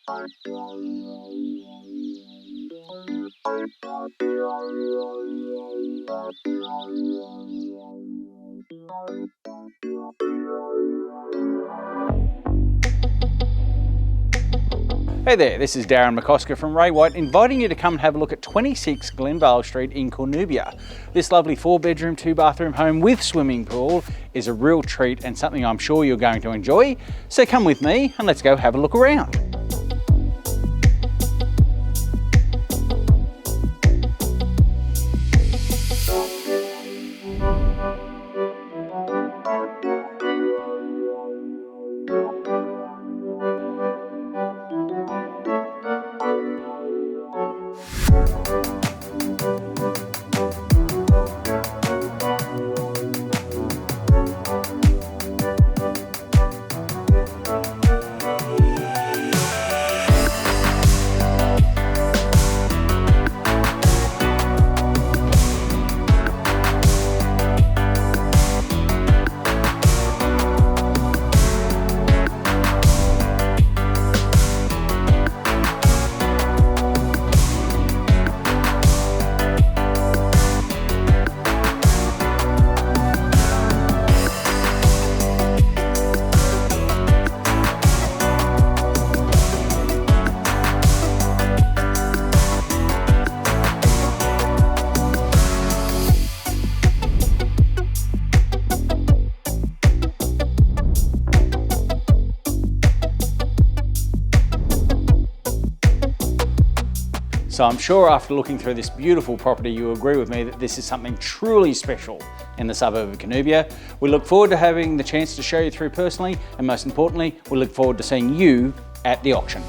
Hey there, this is Darren McCosker from Ray White, inviting you to come and have a look at 26 Glenvale Street in Cornubia. This lovely 4-bedroom, 2-bathroom home with swimming pool is a real treat and something I'm sure you're going to enjoy. So come with me and let's go have a look around. So I'm sure after looking through this beautiful property, you agree with me that this is something truly special in the suburb of Cornubia. We look forward to having the chance to show you through personally, and most importantly, we look forward to seeing you at the auction.